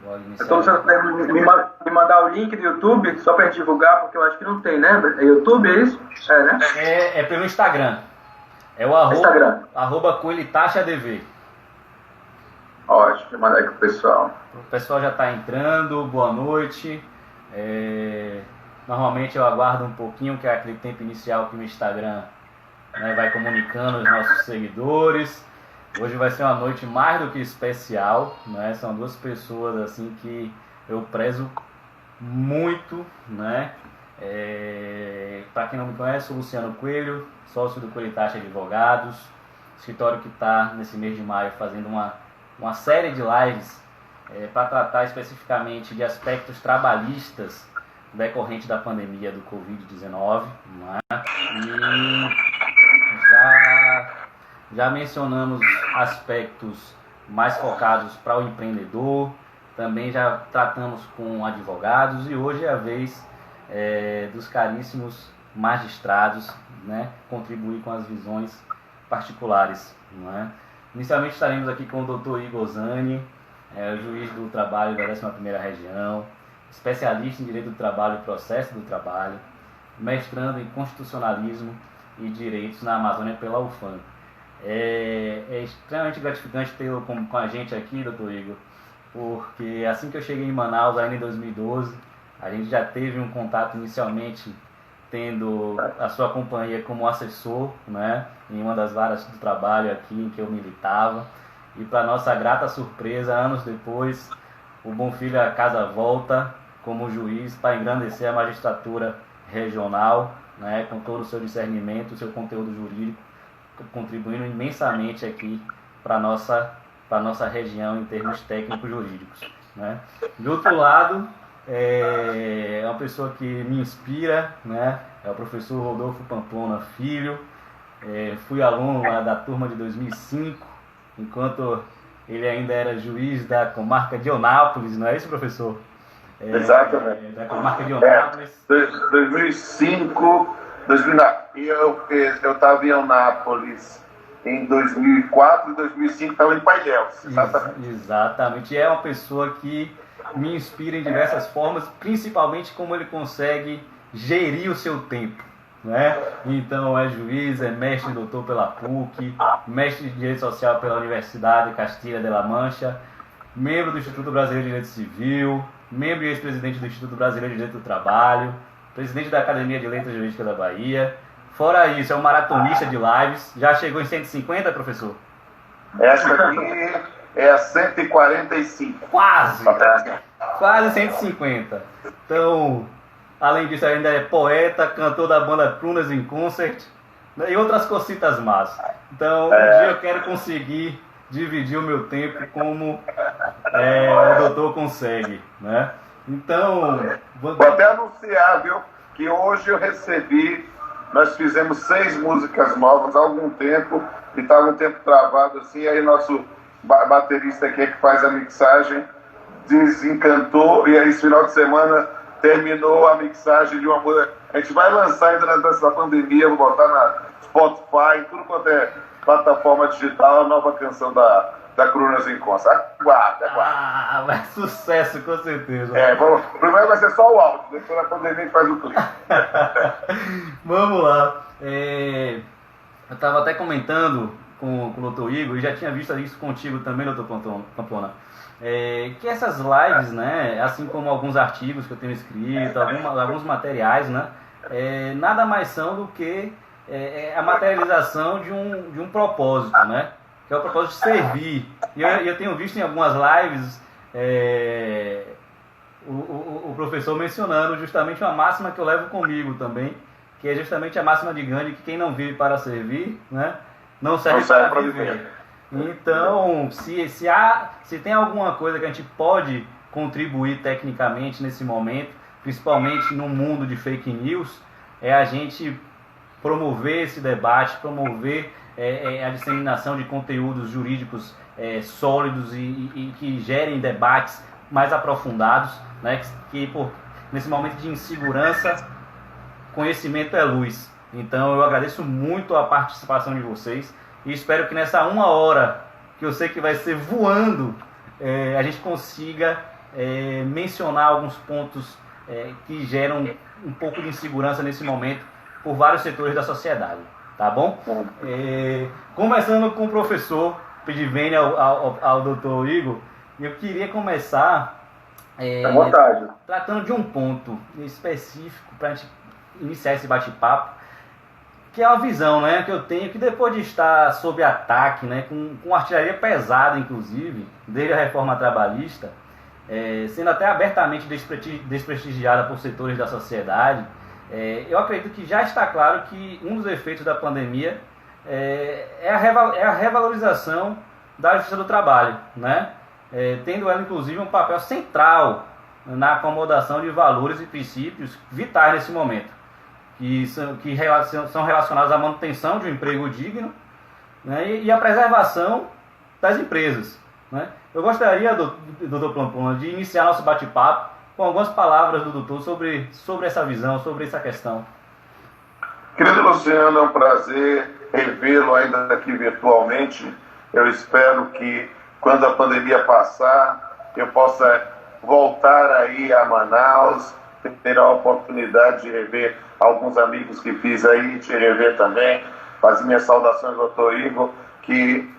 Pode Então iniciar. você deve me mandar o link do YouTube, só para divulgar, porque eu acho que não tem, né? É YouTube, é isso? É, né? É pelo Instagram. É o Instagram. @coelitacha.dv. Ótimo, vou mandar aqui pro pessoal. O pessoal já está entrando, boa noite. Normalmente eu aguardo um pouquinho, que é aquele tempo inicial que o Instagram, né, vai comunicando os nossos seguidores. Hoje vai ser uma noite mais do que especial, né? São duas pessoas assim que eu prezo muito, né? Para quem não me conhece, sou Luciano Coelho, sócio do Coelho Taxa Advogados, escritório que está nesse mês de maio fazendo uma série de lives para tratar especificamente de aspectos trabalhistas decorrente da pandemia do Covid-19, né? E já mencionamos aspectos mais focados para o empreendedor, também já tratamos com advogados e hoje é a vez dos caríssimos magistrados, né, contribuir com as visões particulares, né? Inicialmente estaremos aqui com o Dr. Igor Zani, juiz do trabalho da 11ª Região, especialista em Direito do Trabalho e Processo do Trabalho, mestrando em Constitucionalismo e Direitos na Amazônia pela UFAM. É extremamente gratificante tê-lo com a gente aqui, doutor Igor, porque assim que eu cheguei em Manaus, ainda em 2012, a gente já teve um contato inicialmente tendo a sua companhia como assessor, né, em uma das varas do trabalho aqui em que eu militava. E para nossa grata surpresa, anos depois, o bom filho a casa volta como juiz para engrandecer a magistratura regional, né, com todo o seu discernimento, o seu conteúdo jurídico, contribuindo imensamente aqui para a nossa região em termos técnicos jurídicos, né. De outro lado, é uma pessoa que me inspira, né, é o professor Rodolfo Pamplona Filho. Fui aluno lá da turma de 2005, enquanto ele ainda era juiz da comarca de Eunápolis, não é isso, professor? Exatamente. Da comarca de Eunápolis. 2005, eu estava em Eunápolis em 2004 e 2005 estava em Painhéus. Exatamente. É uma pessoa que me inspira em diversas formas, principalmente como ele consegue gerir o seu tempo, né? Então é juiz, é mestre e doutor pela PUC, mestre de Direito Social pela Universidade Castilla de la Mancha, membro do Instituto Brasileiro de Direito Civil, membro e ex-presidente do Instituto Brasileiro de Direito do Trabalho, presidente da Academia de Letras Jurídicas da Bahia. Fora isso, é um maratonista de lives. Já chegou em 150, professor? Essa aqui é a 145. Quase 150. Então, além disso, ainda é poeta, cantor da banda Crooners in Concert, né, e outras cositas más. Então, um dia eu quero conseguir dividir o meu tempo como o doutor consegue, né? Então, vou até anunciar, viu, que hoje eu recebi, nós fizemos 6 músicas novas há algum tempo, e estava um tempo travado assim, aí nosso baterista aqui que faz a mixagem desencantou, e aí esse final de semana terminou a mixagem de uma música. A gente vai lançar ainda nessa pandemia, vou botar na Spotify, em tudo quanto é plataforma digital, a nova canção da Crooners in Concert. Aguarda. Vai sucesso, com certeza. Primeiro vai ser só o áudio, depois na pandemia a gente faz o clipe. Vamos lá. Eu estava até comentando com o doutor Igor, e já tinha visto isso contigo também, doutor Pamplona, que essas lives, né, assim como alguns artigos que eu tenho escrito, alguns materiais, né, nada mais são do que a materialização de um propósito, né, que é o propósito de servir. E eu tenho visto em algumas lives o professor mencionando justamente uma máxima que eu levo comigo também, que é justamente a máxima de Gandhi, que quem não vive para servir, né, não serve para viver. Então, se tem alguma coisa que a gente pode contribuir tecnicamente nesse momento, principalmente no mundo de fake news, é a gente promover esse debate, promover a disseminação de conteúdos jurídicos sólidos e que gerem debates mais aprofundados, né? Nesse momento de insegurança, conhecimento é luz. Então eu agradeço muito a participação de vocês e espero que nessa 1 hora, que eu sei que vai ser voando, a gente consiga mencionar alguns pontos que geram um pouco de insegurança nesse momento por vários setores da sociedade, tá bom? Começando com o professor, pedir vênia ao doutor Igor, eu queria começar à vontade, tratando de um ponto específico para a gente iniciar esse bate-papo, que é uma visão, né, que eu tenho, que depois de estar sob ataque, né, com artilharia pesada, inclusive, desde a reforma trabalhista, sendo até abertamente desprestigiada por setores da sociedade, eu acredito que já está claro que um dos efeitos da pandemia é a revalorização da justiça do trabalho, né? Tendo ela, inclusive, um papel central na acomodação de valores e princípios vitais nesse momento, que são relacionados à manutenção de um emprego digno, né, e à preservação das empresas, né? Eu gostaria, doutor Plamplona, de iniciar nosso bate-papo com algumas palavras do doutor sobre essa visão, sobre essa questão. Querido Luciano, é um prazer revê-lo ainda aqui virtualmente. Eu espero que, quando a pandemia passar, eu possa voltar aí a Manaus, ter a oportunidade de rever alguns amigos que fiz aí, te rever também. Fazer minhas saudações ao doutor Igor, que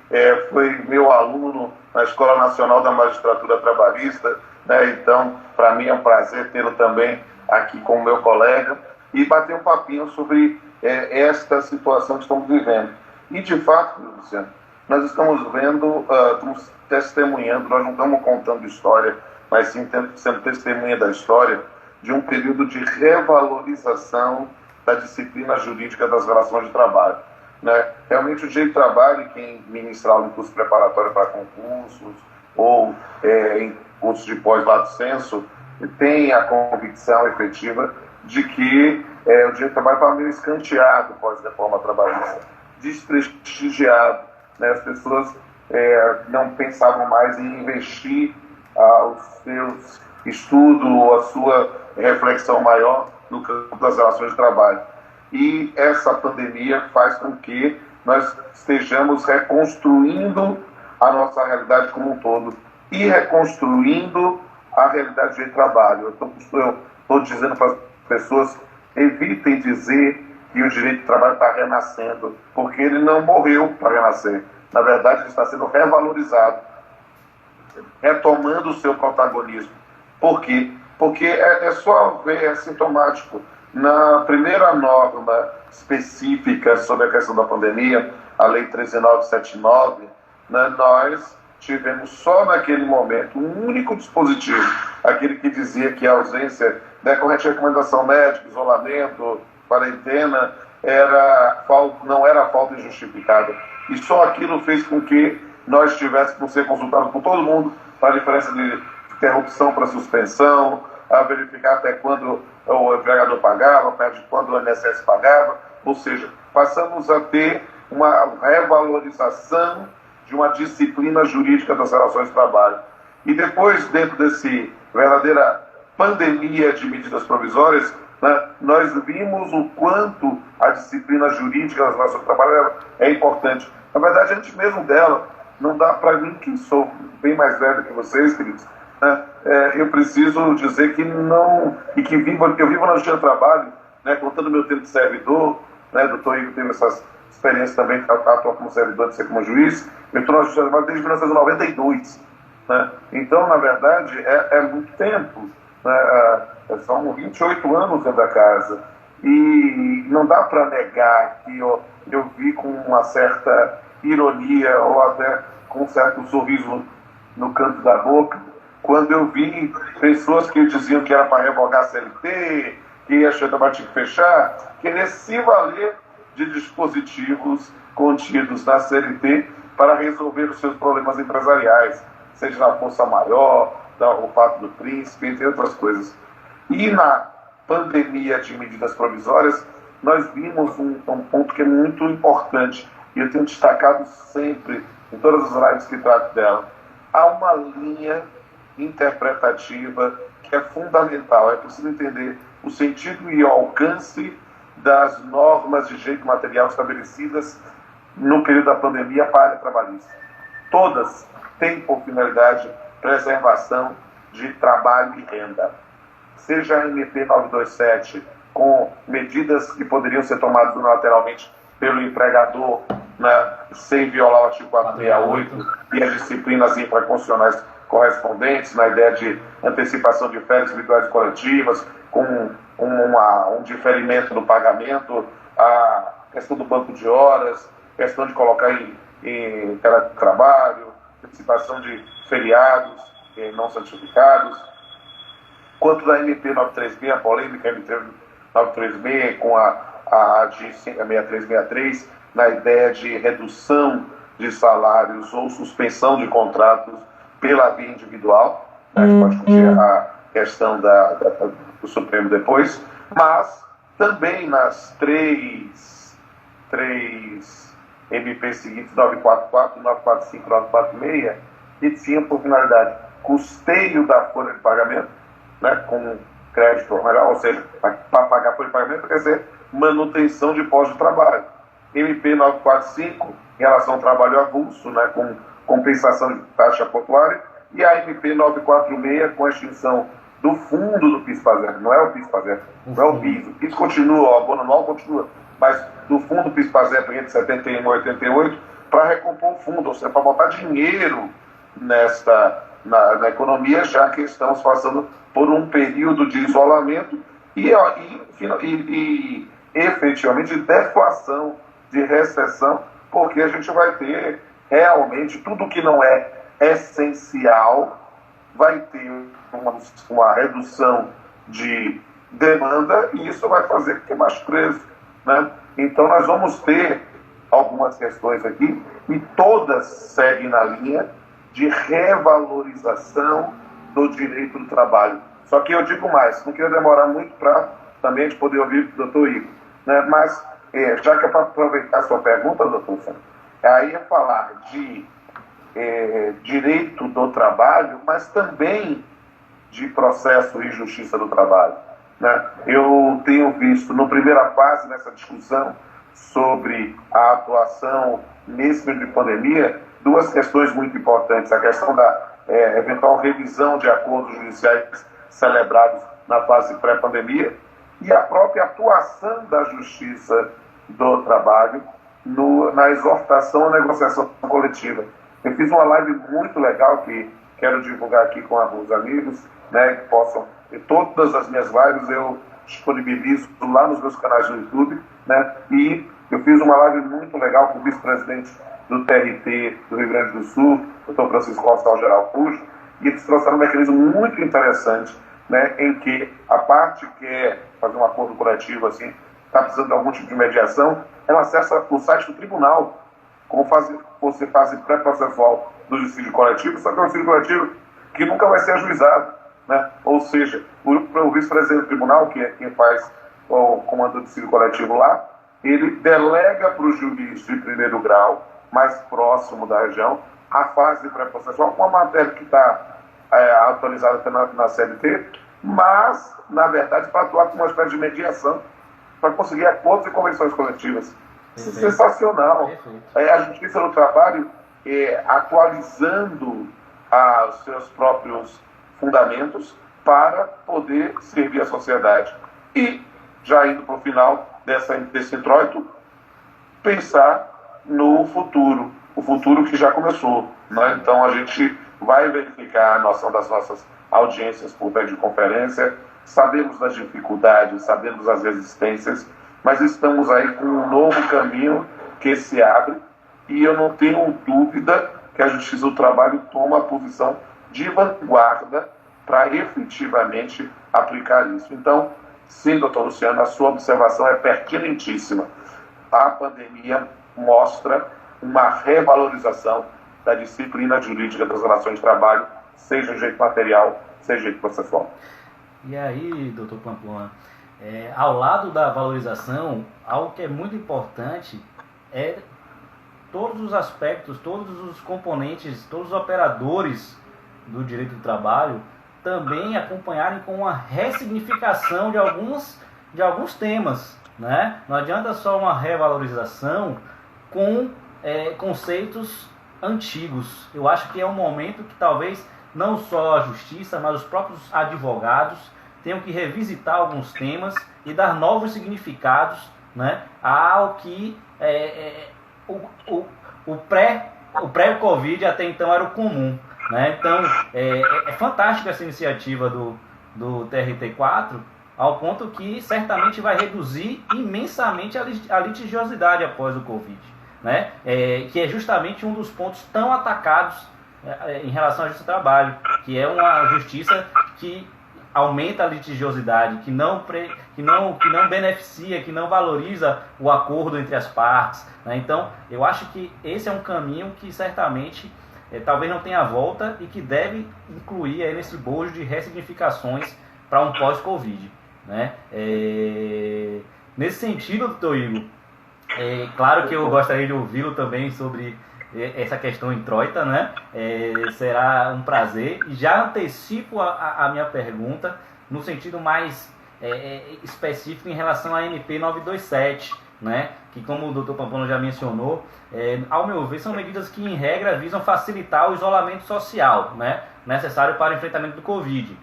foi meu aluno na Escola Nacional da Magistratura Trabalhista, né? Então, para mim é um prazer tê-lo também aqui como meu colega e bater um papinho sobre esta situação que estamos vivendo. E, de fato, Luciano, nós estamos vendo, estamos testemunhando, nós não estamos contando história, mas sim sendo testemunha da história de um período de revalorização da disciplina jurídica das relações de trabalho, né? Realmente o direito de trabalho, quem ministrar um curso preparatório para concursos ou em cursos de pós-lato sensu, tem a convicção efetiva de que o direito de trabalho estava meio escanteado pós-reforma trabalhista, desprestigiado, né? As pessoas não pensavam mais em investir os seus estudos ou a sua reflexão maior no campo das relações de trabalho. E essa pandemia faz com que nós estejamos reconstruindo a nossa realidade como um todo e reconstruindo a realidade de trabalho. Eu estou dizendo para as pessoas, evitem dizer que o direito de trabalho está renascendo, porque ele não morreu para renascer. Na verdade, ele está sendo revalorizado, retomando o seu protagonismo. Por quê? Porque é só ver, é sintomático. Na primeira norma específica sobre a questão da pandemia, a Lei 13979, né, nós tivemos só naquele momento um único dispositivo, aquele que dizia que a ausência decorrente de recomendação médica, isolamento, quarentena, não era falta injustificada. E só aquilo fez com que nós tivéssemos que ser consultados por todo mundo para a diferença de interrupção para suspensão, a verificar até quando o empregador pagava, perto de quando o INSS pagava. Ou seja, passamos a ter uma revalorização de uma disciplina jurídica das relações de trabalho. E depois, dentro desse verdadeira pandemia de medidas provisórias, né, nós vimos o quanto a disciplina jurídica das relações de trabalho é importante. Na verdade, antes mesmo dela, não dá para mim, que sou bem mais velho que vocês, queridos, né, eu preciso dizer que não, e que eu vivo na justiça do trabalho, né, contando meu tempo de servidor, né, doutor Igor teve essas experiências também, atuar como servidor, de ser como juiz. Eu estou na justiça do trabalho desde 1992. Né? Então, na verdade, é muito tempo. Né? São 28 anos dentro da casa. E não dá para negar que eu vi com uma certa ironia ou até com um certo sorriso no canto da boca, quando eu vi pessoas que diziam que era para revogar a CLT, que ia chegar tinha que fechar, querer se valer de dispositivos contidos na CLT para resolver os seus problemas empresariais, seja na força maior, o fato do príncipe, entre outras coisas. E na pandemia de medidas provisórias, nós vimos um ponto que é muito importante, e eu tenho destacado sempre, em todas as lives que trato dela. Há uma linha interpretativa que é fundamental. É preciso entender o sentido e o alcance das normas de direito material estabelecidas no período da pandemia para a área trabalhista. Todas têm por finalidade preservação de trabalho e renda. Seja a MP 927, com medidas que poderiam ser tomadas unilateralmente pelo empregador, né, sem violar o artigo 468 e as disciplinas infraconstitucionais correspondentes, na ideia de antecipação de férias individuais e coletivas, com um diferimento do pagamento, a questão do banco de horas, questão de colocar em teletrabalho, antecipação de feriados não certificados. Quanto da MP 936, a polêmica MP 936 com a de 6363, na ideia de redução de salários ou suspensão de contratos pela via individual. A gente pode discutir a questão do Supremo depois, mas também nas três MP seguintes, 944, 945 e 946, que tinham por finalidade custeio da folha de pagamento, né, com crédito melhor, ou seja, para pagar a folha de pagamento quer dizer manutenção de pós de trabalho. MP 945, em relação ao trabalho avulso, né, com compensação de taxa portuária, e a MP 946, com a extinção do fundo do PIS/PASEP, não é o PIS/PASEP, não é o PIS, o PIS continua, o abono anual continua, mas do fundo PIS/PASEP entre 71 e 88, para recompor o fundo, ou seja, para botar dinheiro na economia, já que estamos passando por um período de isolamento e efetivamente de deflação, de recessão, porque a gente vai ter realmente tudo que não é essencial, vai ter uma redução de demanda e isso vai fazer que mais preço, né? Então nós vamos ter algumas questões aqui e todas seguem na linha de revalorização do direito do trabalho. Só que eu digo mais, não queria demorar muito para também a gente poder ouvir o doutor Igor, né? Mas já que é para aproveitar a sua pergunta, doutor Sam, aí é falar de direito do trabalho, mas também de processo e justiça do trabalho, né? Eu tenho visto, na primeira fase nessa discussão sobre a atuação nesse período de pandemia, duas questões muito importantes. A questão da eventual revisão de acordos judiciais celebrados na fase pré-pandemia e a própria atuação da justiça do trabalho na exortação à negociação coletiva. Eu fiz uma live muito legal que quero divulgar aqui com alguns amigos, né, que possam... E todas as minhas lives eu disponibilizo lá nos meus canais do YouTube, né, e eu fiz uma live muito legal com o vice-presidente do TRT do Rio Grande do Sul, o Dr. Francisco Gonçalves Geral Pujo, e eles trouxeram um mecanismo muito interessante, né, em que a parte que quer fazer um acordo coletivo, assim, está precisando de algum tipo de mediação, ela acessa o site do tribunal, como você faz pré-processual do dissídio coletivo, só que é um dissídio coletivo que nunca vai ser ajuizado, né? Ou seja, o vice-presidente do tribunal, que é quem faz o comando do dissídio coletivo lá, ele delega para o juiz de primeiro grau, mais próximo da região, a fase pré-processual, com a matéria que está autorizada até na CLT, mas, na verdade, para atuar com uma espécie de mediação, para conseguir acordos e convenções coletivas. Isso é sensacional. A Justiça do Trabalho atualizando os seus próprios fundamentos para poder servir a sociedade. E, já indo para o final desse introito, pensar no futuro, o futuro que já começou, né? Então a gente vai verificar a noção das nossas audiências por videoconferência, sabemos das dificuldades, sabemos das resistências, mas estamos aí com um novo caminho que se abre e eu não tenho dúvida que a Justiça do Trabalho toma a posição de vanguarda para efetivamente aplicar isso. Então, sim, doutor Luciano, a sua observação é pertinentíssima. A pandemia mostra uma revalorização da disciplina jurídica das relações de trabalho, seja em jeito material, seja em jeito processual. E aí, doutor Pamplona, ao lado da valorização, algo que é muito importante é todos os aspectos, todos os componentes, todos os operadores do direito do trabalho também acompanharem com uma ressignificação de alguns temas, né? Não adianta só uma revalorização com conceitos antigos. Eu acho que é um momento que talvez não só a justiça, mas os próprios advogados tenham que revisitar alguns temas e dar novos significados, né, ao que o pré-Covid até então era o comum, né? Então é fantástica essa iniciativa do TRT4, ao ponto que certamente vai reduzir imensamente a litigiosidade após o Covid, né? Que é justamente um dos pontos tão atacados em relação à justiça do trabalho, que é uma justiça que aumenta a litigiosidade, que não beneficia, que não valoriza o acordo entre as partes, né? Então, eu acho que esse é um caminho que certamente talvez não tenha volta e que deve incluir aí nesse bojo de ressignificações para um pós-Covid, né? Nesse sentido, doutor Igor, claro que eu gostaria de ouvi-lo também sobre essa questão introita, né? Será um prazer. E já antecipo a minha pergunta no sentido mais específico em relação à MP 927, né? Que, como o doutor Pamplona já mencionou, ao meu ver, são medidas que, em regra, visam facilitar o isolamento social, né, necessário para o enfrentamento do Covid,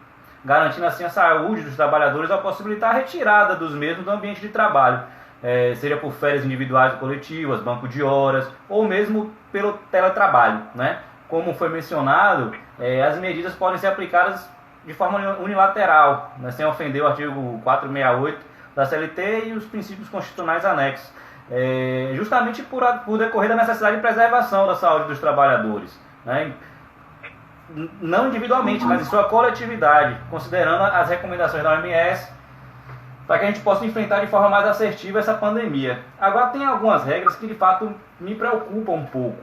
garantindo assim a saúde dos trabalhadores ao possibilitar a retirada dos mesmos do ambiente de trabalho, seja por férias individuais ou coletivas, banco de horas, ou mesmo pelo teletrabalho, né? Como foi mencionado, as medidas podem ser aplicadas de forma unilateral, né, sem ofender o artigo 468 da CLT e os princípios constitucionais anexos, justamente por decorrer da necessidade de preservação da saúde dos trabalhadores, né? Não individualmente, mas em sua coletividade, considerando as recomendações da OMS, para que a gente possa enfrentar de forma mais assertiva essa pandemia. Agora, tem algumas regras que de fato me preocupam um pouco,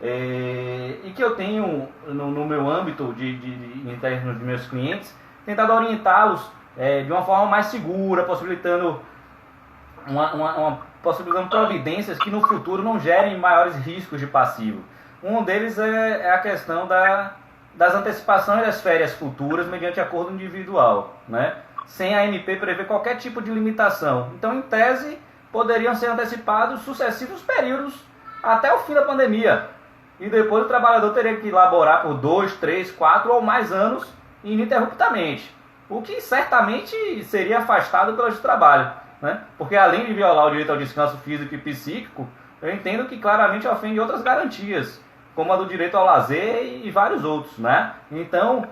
e que eu tenho no meu âmbito em termos de meus clientes, tentado orientá-los de uma forma mais segura, possibilitando possibilitando providências que no futuro não gerem maiores riscos de passivo. Um deles é a questão das antecipações das férias futuras mediante acordo individual, né? Sem a MP prever qualquer tipo de limitação. Então, em tese, poderiam ser antecipados sucessivos períodos até o fim da pandemia. E depois o trabalhador teria que laborar por 2, 3, 4 ou mais anos ininterruptamente. O que certamente seria afastado pelo trabalho, né? Porque além de violar o direito ao descanso físico e psíquico, eu entendo que claramente ofende outras garantias, como a do direito ao lazer e vários outros, né? Então,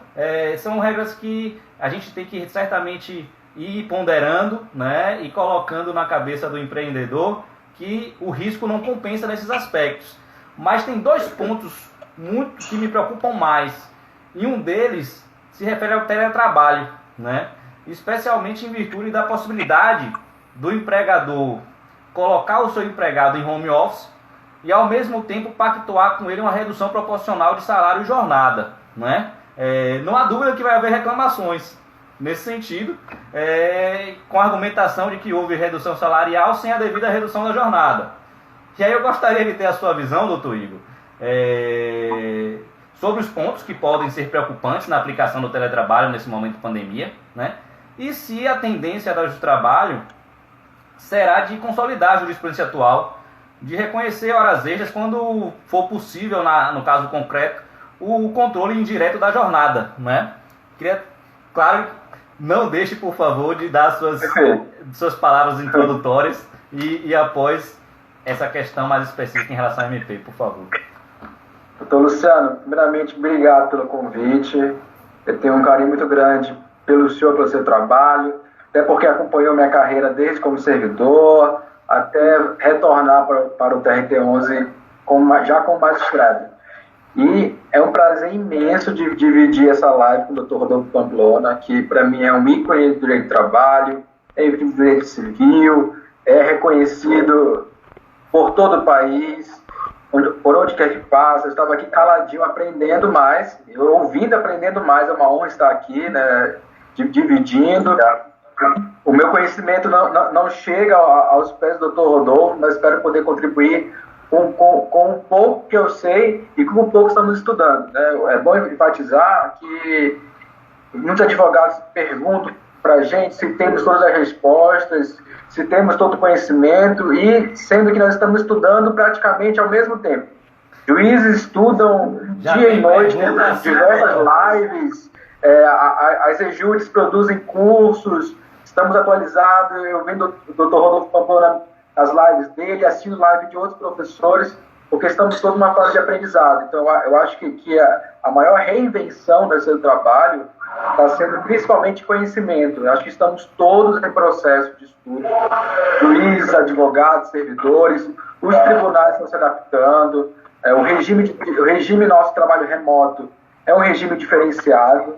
são regras que a gente tem que certamente ir ponderando, né? E colocando na cabeça do empreendedor que o risco não compensa nesses aspectos. Mas tem dois pontos muito que me preocupam mais. E um deles se refere ao teletrabalho, né? Especialmente em virtude da possibilidade do empregador colocar o seu empregado em home office e ao mesmo tempo pactuar com ele uma redução proporcional de salário e jornada, né? Não há dúvida que vai haver reclamações nesse sentido, com a argumentação de que houve redução salarial sem a devida redução da jornada. E aí eu gostaria de ter a sua visão, doutor Igor, sobre os pontos que podem ser preocupantes na aplicação do teletrabalho nesse momento de pandemia, né? E se a tendência da Justiça do Trabalho será de consolidar a jurisprudência atual, de reconhecer horas extras quando for possível, no caso concreto, o controle indireto da jornada, né? Claro, não deixe, por favor, de dar suas palavras introdutórias e após essa questão mais específica em relação ao MP, por favor. Doutor Luciano, primeiramente, obrigado pelo convite. Eu tenho um carinho muito grande pelo senhor, pelo seu trabalho, até porque acompanhou minha carreira desde como servidor, até retornar para o TRT11 já como magistrado. E é um prazer imenso de dividir essa live com o Dr. Rodolfo Pamplona, que para mim é um ícone do direito do trabalho, é ícone do direito civil, é reconhecido por todo o país, por onde quer que passa. Eu estava aqui caladinho aprendendo mais, eu ouvindo aprendendo mais, é uma honra estar aqui, né, dividindo. O meu conhecimento não chega aos pés do Dr. Rodolfo, mas espero poder contribuir com um pouco que eu sei e com um pouco que estamos estudando, né? É bom enfatizar que muitos advogados perguntam para a gente se temos todas as respostas, se temos todo o conhecimento, e sendo que nós estamos estudando praticamente ao mesmo tempo. Juízes estudam dia e noite, diversas lives, as EJUDs produzem cursos, estamos atualizados. Eu vendo o Dr. Rodolfo Pamplona nas lives dele, assistindo live de outros professores, porque estamos todos numa fase de aprendizado. Então, eu acho que a maior reinvenção desse trabalho está sendo principalmente conhecimento. Eu acho que estamos todos em processo de estudo. Juízes, advogados, servidores, os tribunais estão se adaptando. O regime nosso de trabalho remoto é um regime diferenciado,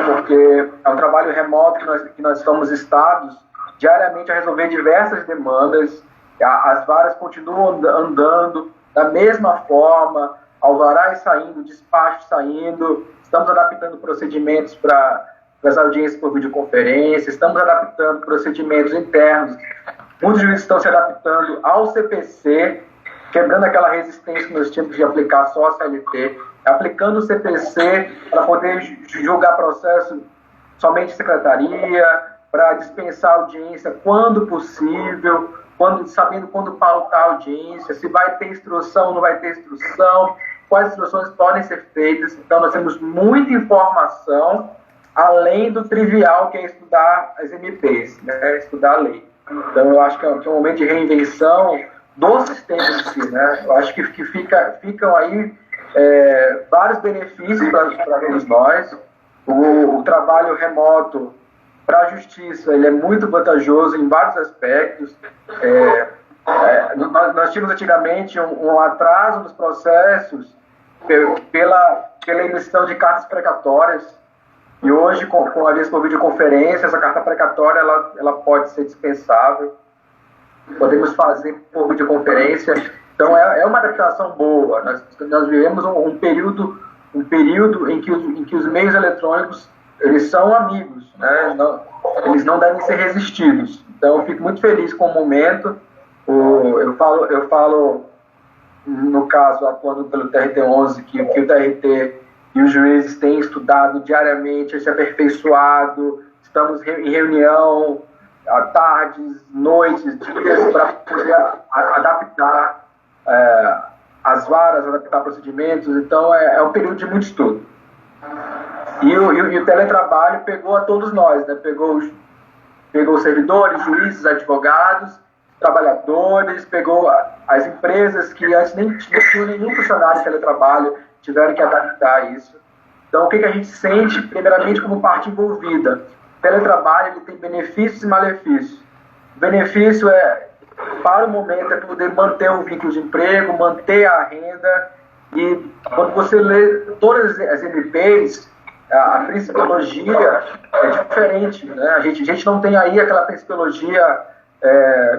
porque é um trabalho remoto que nós estamos estados diariamente a resolver diversas demandas. As varas continuam andando da mesma forma, alvarás saindo, despachos saindo, estamos adaptando procedimentos para as audiências por videoconferência, estamos adaptando procedimentos internos. Muitos juízes estão se adaptando ao CPC, quebrando aquela resistência que nós tínhamos de aplicar só a CLT, aplicando o CPC para poder julgar processo somente em secretaria, para dispensar audiência quando possível, sabendo quando pautar a audiência, se vai ter instrução, não vai ter instrução, quais instruções podem ser feitas. Então, nós temos muita informação, além do trivial, que é estudar as MPs, estudar a lei. Então, eu acho que é um momento de reinvenção do sistema em si, Eu acho que ficam aí vários benefícios para todos nós. O trabalho remoto para a justiça, ele é muito vantajoso em vários aspectos. Nós tínhamos antigamente um atraso nos processos pela emissão de cartas precatórias, e hoje, com a audiência por videoconferência, essa carta precatória ela pode ser dispensável, podemos fazer por videoconferência. Então é uma adaptação boa. Nós vivemos um período em que os meios eletrônicos eles são amigos, eles não devem ser resistidos. Então eu fico muito feliz com o momento. Eu falo no caso, atuando pelo TRT-11, que o TRT e os juízes têm estudado diariamente, se aperfeiçoado, estamos em reunião à tardes, noites, dias, para poder adaptar as varas, adaptar procedimentos. Então é um período de muito estudo. E o teletrabalho pegou a todos nós, pegou os servidores, juízes, advogados, trabalhadores, pegou as empresas que antes nem tinham nenhum funcionário de teletrabalho, tiveram que adaptar isso. Então, o que a gente sente, primeiramente, como parte envolvida? O teletrabalho ele tem benefícios e malefícios. O benefício para o momento, é poder manter o vínculo de emprego, manter a renda. E quando você lê todas as MPs, a principiologia é diferente, A gente não tem aí aquela principiologia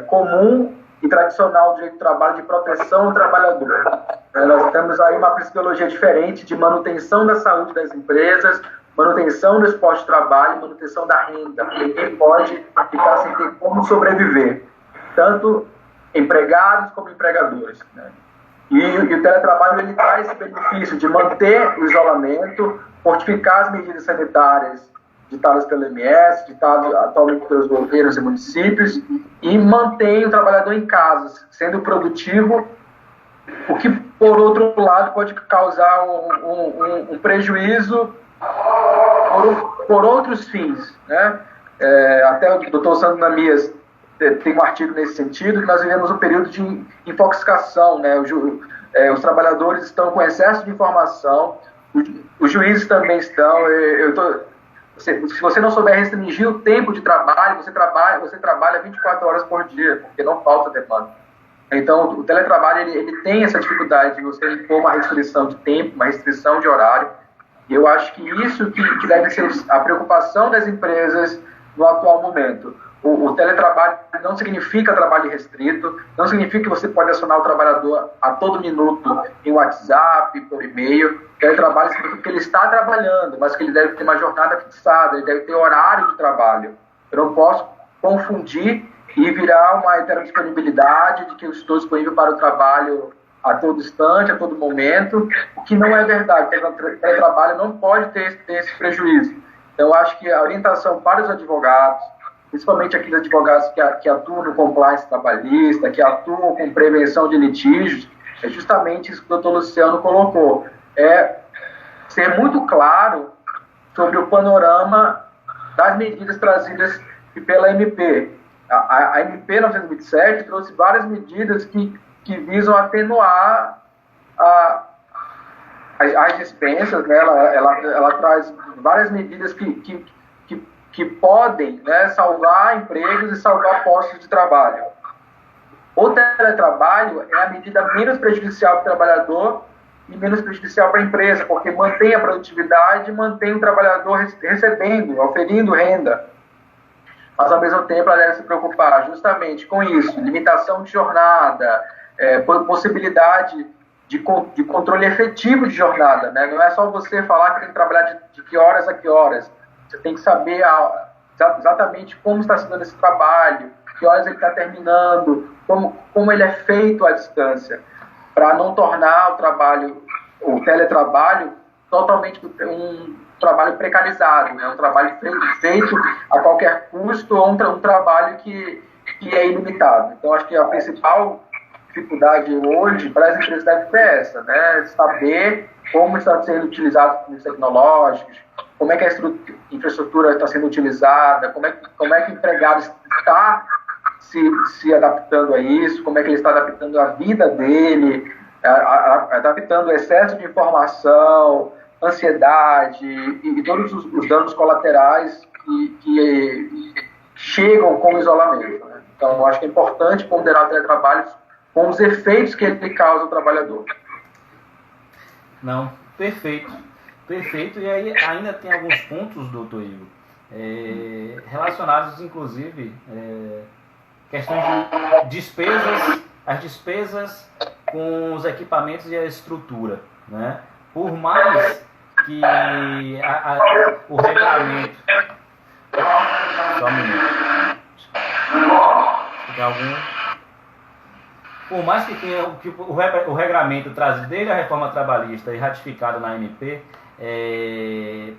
comum e tradicional do direito do trabalho de proteção ao trabalhador. Nós temos aí uma principiologia diferente de manutenção da saúde das empresas, manutenção do esporte de trabalho, manutenção da renda. Ninguém pode ficar sem ter como sobreviver, tanto empregados como empregadores. E o teletrabalho ele traz esse benefício de manter o isolamento, fortificar as medidas sanitárias ditadas pelo MS, ditadas atualmente pelos governos e municípios, e mantém o trabalhador em casa, sendo produtivo, o que, por outro lado, pode causar um prejuízo por outros fins. Até o Dr. Sandro Namias tem um artigo nesse sentido, que nós vivemos um período de infoxicação. Os trabalhadores estão com excesso de informação, os juízes também estão. Se você não souber restringir o tempo de trabalho, você trabalha 24 horas por dia, porque não falta demanda. Então, o teletrabalho ele tem essa dificuldade de você impor uma restrição de tempo, uma restrição de horário. E eu acho que isso que deve ser a preocupação das empresas no atual momento. O teletrabalho não significa trabalho restrito, não significa que você pode acionar o trabalhador a todo minuto em WhatsApp, por e-mail. O teletrabalho significa que ele está trabalhando, mas que ele deve ter uma jornada fixada, ele deve ter horário de trabalho. Eu não posso confundir e virar uma heterodisponibilidade de que eu estou disponível para o trabalho a todo instante, a todo momento, o que não é verdade. O teletrabalho não pode ter esse prejuízo. Então, eu acho que a orientação para os advogados, principalmente aqueles advogados que atuam no compliance trabalhista, que atuam com prevenção de litígios, é justamente isso que o doutor Luciano colocou, é ser muito claro sobre o panorama das medidas trazidas pela MP. A MP 927 trouxe várias medidas que visam atenuar as dispensas, né? Ela traz várias medidas que podem, né, salvar empregos e salvar postos de trabalho. O teletrabalho é a medida menos prejudicial para o trabalhador e menos prejudicial para a empresa, porque mantém a produtividade, mantém o trabalhador recebendo, oferindo renda. Mas, ao mesmo tempo, ela deve se preocupar justamente com isso, limitação de jornada, possibilidade de controle efetivo de jornada, né? Não é só você falar que tem que trabalhar de que horas a que horas. Você tem que saber exatamente como está sendo esse trabalho, que horas ele está terminando, como ele é feito à distância, para não tornar o teletrabalho, totalmente um trabalho precarizado, né? Um trabalho feito a qualquer custo ou um trabalho que é ilimitado. Então, acho que a principal dificuldade hoje para as empresas deve ser essa, né? Saber como está sendo utilizado os tecnológicos, como é que a infraestrutura está sendo utilizada, como é que o empregado está se adaptando a isso, como é que ele está adaptando a vida dele, adaptando o excesso de informação, ansiedade e todos os danos colaterais que chegam com o isolamento, né? Então, eu acho que é importante ponderar o teletrabalho com os efeitos que ele causa ao trabalhador. Não, perfeito. Perfeito. E aí ainda tem alguns pontos, doutor Igor, relacionados, inclusive, questões de despesas, as despesas com os equipamentos e a estrutura, né? Por mais que o regulamento... Só um minuto. Tem algum... Por mais que tenha o regulamento trazido desde a reforma trabalhista e ratificado na MP,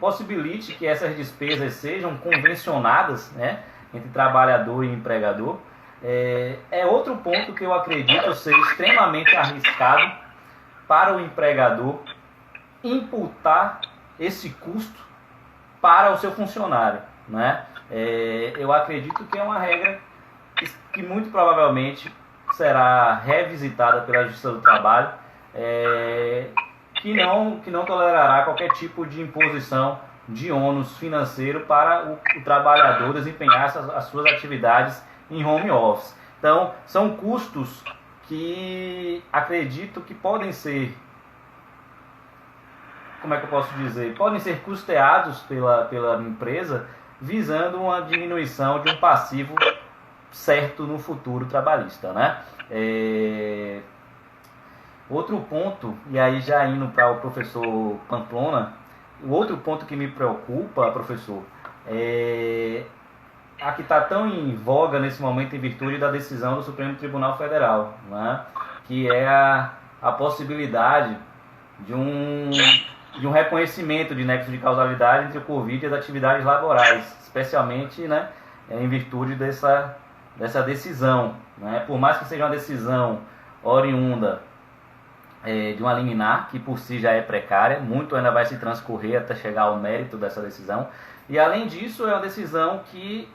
possibilite que essas despesas sejam convencionadas, né, entre trabalhador e empregador, é outro ponto que eu acredito ser extremamente arriscado para o empregador imputar esse custo para o seu funcionário, né? Eu acredito que é uma regra que muito provavelmente será revisitada pela Justiça do Trabalho, que não tolerará qualquer tipo de imposição de ônus financeiro para o trabalhador desempenhar as suas atividades em home office. Então, são custos que acredito que podem ser, como é que eu posso dizer, podem ser custeados pela empresa, visando uma diminuição de um passivo certo no futuro trabalhista, né? Outro ponto, e aí já indo para o professor Pamplona, o outro ponto que me preocupa, professor, a que está tão em voga nesse momento em virtude da decisão do Supremo Tribunal Federal, né? Que é a possibilidade de um reconhecimento de nexo de causalidade entre o Covid e as atividades laborais, especialmente, né, em virtude dessa decisão, né? Por mais que seja uma decisão oriunda de uma liminar, que por si já é precária, muito ainda vai se transcorrer até chegar ao mérito dessa decisão, e além disso é uma decisão que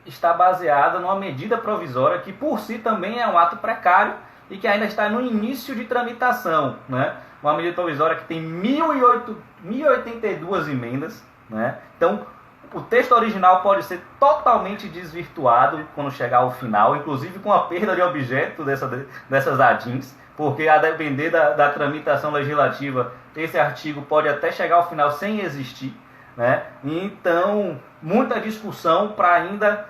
está baseada numa medida provisória que por si também é um ato precário e que ainda está no início de tramitação, né? Uma medida provisória que tem 1.082 emendas, né? Então, o texto original pode ser totalmente desvirtuado quando chegar ao final, inclusive com a perda de objeto dessas ADINs, porque a depender da tramitação legislativa, esse artigo pode até chegar ao final sem existir, né? Então, muita discussão para ainda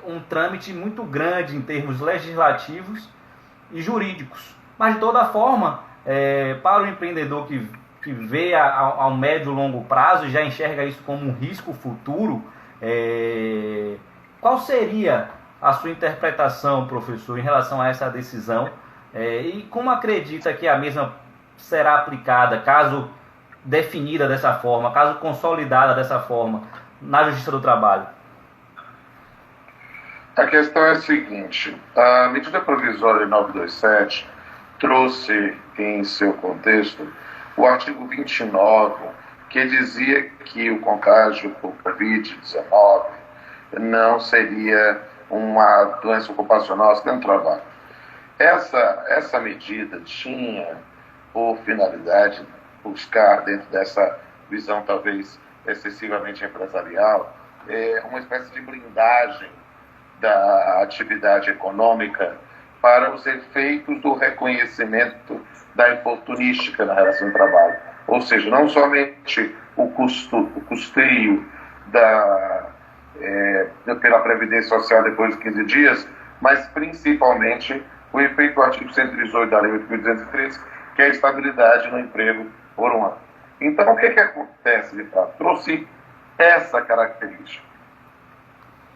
um trâmite muito grande em termos legislativos e jurídicos. Mas, de toda forma, para o empreendedor que vê ao médio e longo prazo e já enxerga isso como um risco futuro, qual seria a sua interpretação, professor, em relação a essa decisão? E como acredita que a mesma será aplicada, caso definida dessa forma, caso consolidada dessa forma, na Justiça do Trabalho? A questão é a seguinte: a medida provisória 927, trouxe em seu contexto o artigo 29, que dizia que o contágio por Covid-19 não seria uma doença ocupacional acidente do trabalho. Essa medida tinha por finalidade buscar, dentro dessa visão talvez excessivamente empresarial, uma espécie de blindagem da atividade econômica para os efeitos do reconhecimento da infortunística na relação de trabalho. Ou seja, não somente o custeio pela Previdência Social depois de 15 dias, mas principalmente o efeito do artigo 118 da Lei 8.213, que é a estabilidade no emprego por um ano. Então, o que acontece, de fato? Trouxe essa característica.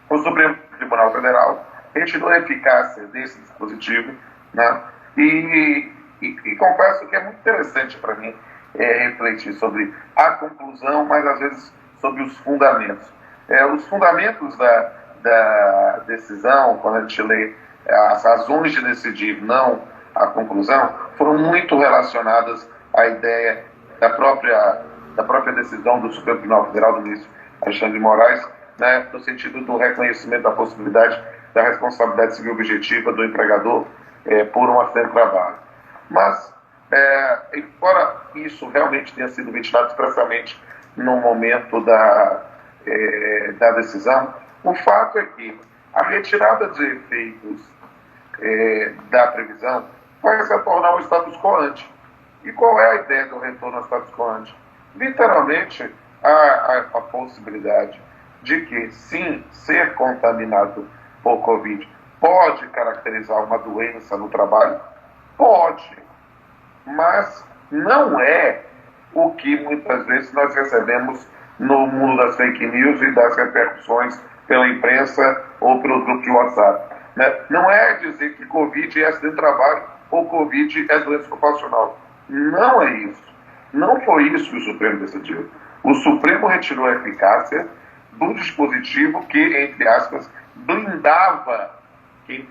O Supremo Tribunal Federal retirou a eficácia desse dispositivo, né? E confesso que é muito interessante para mim refletir sobre a conclusão, mas às vezes sobre os fundamentos. Os fundamentos da decisão, quando a gente lê as razões de decidir, não a conclusão, foram muito relacionadas à ideia da própria decisão do Supremo Tribunal Federal, do ministro Alexandre de Moraes, né, no sentido do reconhecimento da possibilidade da responsabilidade civil objetiva do empregador por um acidente de trabalho. Mas, embora isso realmente tenha sido ventilado expressamente no momento da decisão, o fato é que a retirada de efeitos da previsão vai se tornar um status quo ante. E qual é a ideia do retorno ao status quo ante? Literalmente, a possibilidade de que, sim, ser contaminado por Covid pode caracterizar uma doença no trabalho? Pode, mas não é o que muitas vezes nós recebemos no mundo das fake news e das repercussões pela imprensa ou pelos grupos de WhatsApp. Né? Não é dizer que Covid é acidente de trabalho ou Covid é doença ocupacional. Não é isso. Não foi isso que o Supremo decidiu. O Supremo retirou a eficácia do dispositivo que, entre aspas, blindava quem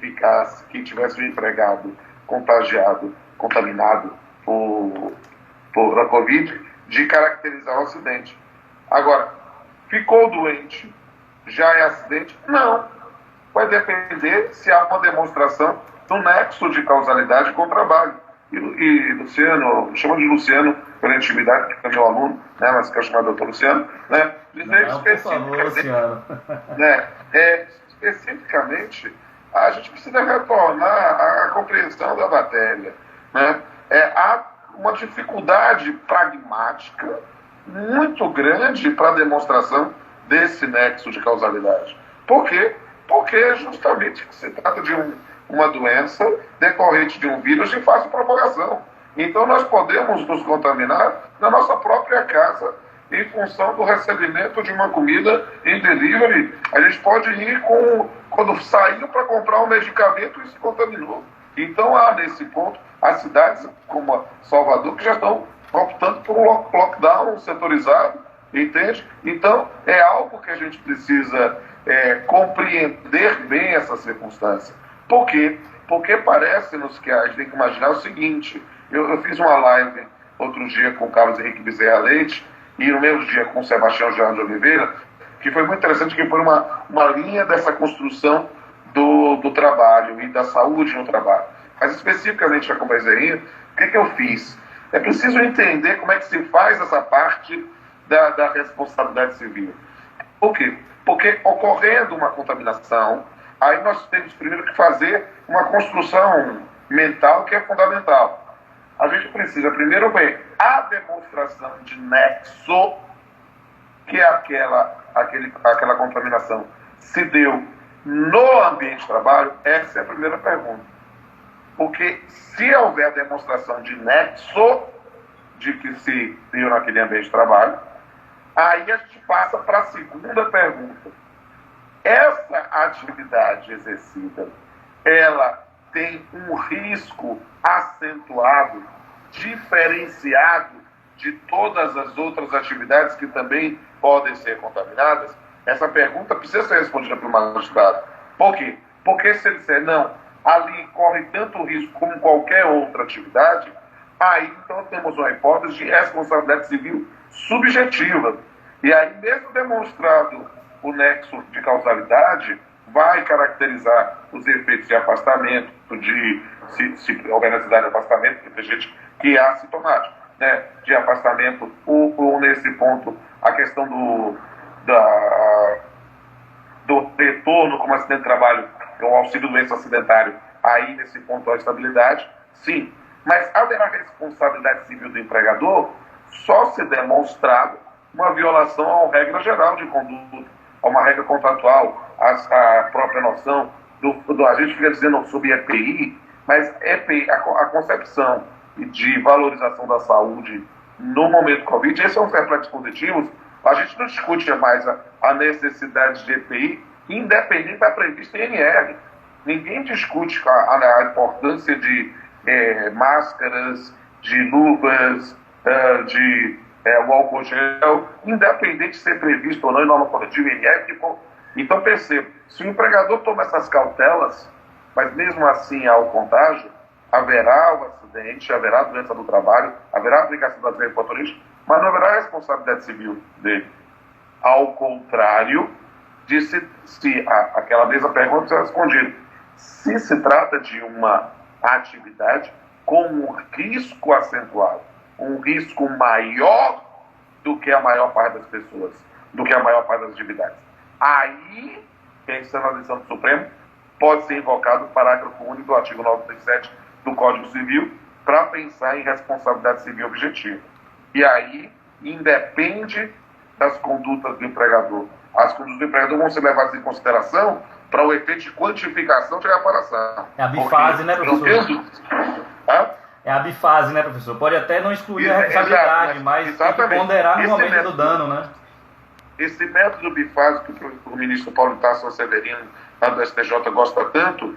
tivesse um empregado contaminado por a Covid, de caracterizar o acidente. Agora, ficou doente, já é acidente? Não. Vai depender se há uma demonstração do nexo de causalidade com o trabalho. E Luciano, chama de Luciano pela intimidade, que é meu aluno, né, mas quero chamar de doutor Luciano, né, dizer especificamente, especificamente, a gente precisa retornar à compreensão da matéria. Né? Há uma dificuldade pragmática muito grande para a demonstração desse nexo de causalidade. Por quê? Porque justamente se trata de uma doença decorrente de um vírus de fácil propagação. Então nós podemos nos contaminar na nossa própria casa em função do recebimento de uma comida em delivery. A gente pode ir quando saiu para comprar um medicamento e se contaminou. Então há nesse ponto as cidades como Salvador que já estão optando por um lockdown setorizado, entende? Então é algo que a gente precisa compreender bem essa circunstância. Por quê? Porque parece-nos que a gente tem que imaginar o seguinte: eu fiz uma live outro dia com o Carlos Henrique Bezerra Leite e no mesmo dia com o Sebastião Gerardo de Oliveira, que foi muito interessante, que foi uma linha dessa construção do trabalho e da saúde no trabalho. Mas especificamente com o Bezerrinho, o que eu fiz? É preciso entender como é que se faz essa parte da responsabilidade civil. Por quê? Porque ocorrendo uma contaminação, aí nós temos primeiro que fazer uma construção mental que é fundamental. A gente precisa primeiro ver a demonstração de nexo, que é aquela contaminação se deu no ambiente de trabalho. Essa é a primeira pergunta. Porque se houver demonstração de nexo de que se deu naquele ambiente de trabalho, aí a gente passa para a segunda pergunta. Essa atividade exercida, ela tem um risco acentuado, diferenciado de todas as outras atividades que também podem ser contaminadas? Essa pergunta precisa ser respondida pelo magistrado. Por quê? Porque se ele disser, não, ali corre tanto risco como qualquer outra atividade, aí então temos uma hipótese de responsabilidade civil subjetiva. E aí, mesmo demonstrado o nexo de causalidade, vai caracterizar os efeitos de afastamento, de se houver necessidade de afastamento, porque tem gente que é assintomático, né, de afastamento, ou nesse ponto, a questão do retorno como acidente de trabalho, o auxílio doença acidentário, aí nesse ponto a estabilidade, sim. Mas haverá responsabilidade civil do empregador só se demonstrado uma violação à regra geral de conduta, a uma regra contratual, a própria noção a gente fica dizendo sobre EPI, mas EPI, a concepção de valorização da saúde no momento Covid, esse é um reflexo positivo. A gente não discute mais a necessidade de EPI, independente da prevista em NR. Ninguém discute a importância de máscaras, de luvas, de o álcool gel, independente de ser previsto ou não em norma coletiva em NR. Então, perceba, se o empregador toma essas cautelas, mas mesmo assim há o contágio, haverá o acidente, haverá a doença do trabalho, haverá a aplicação das leis motoristas, mas não haverá a responsabilidade civil dele. Ao contrário de se aquela mesma pergunta será respondida. Se se trata de uma atividade com um risco acentuado, um risco maior do que a maior parte das pessoas, do que a maior parte das atividades. Aí, pensando na decisão do Supremo, pode ser invocado o parágrafo único do artigo 97 do Código Civil para pensar em responsabilidade civil objetiva. E aí, independe das condutas do empregador. As condutas do empregador vão ser levadas em consideração para o efeito de quantificação de reparação. É a bifase, né, professor? É a bifase, né, professor? Pode até não excluir a responsabilidade, mas tem que ponderar no momento do dano, né? Esse método bifásico que o ministro Paulo Tasso Severino, lá do STJ, gosta tanto,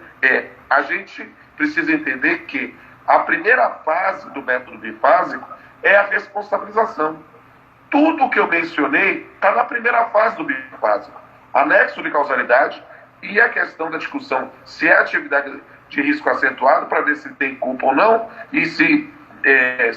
a gente precisa entender que a primeira fase do método bifásico é a responsabilização. Tudo que eu mencionei está na primeira fase do bifásico. Anexo de causalidade e a questão da discussão se é atividade de risco acentuado para ver se tem culpa ou não, e se é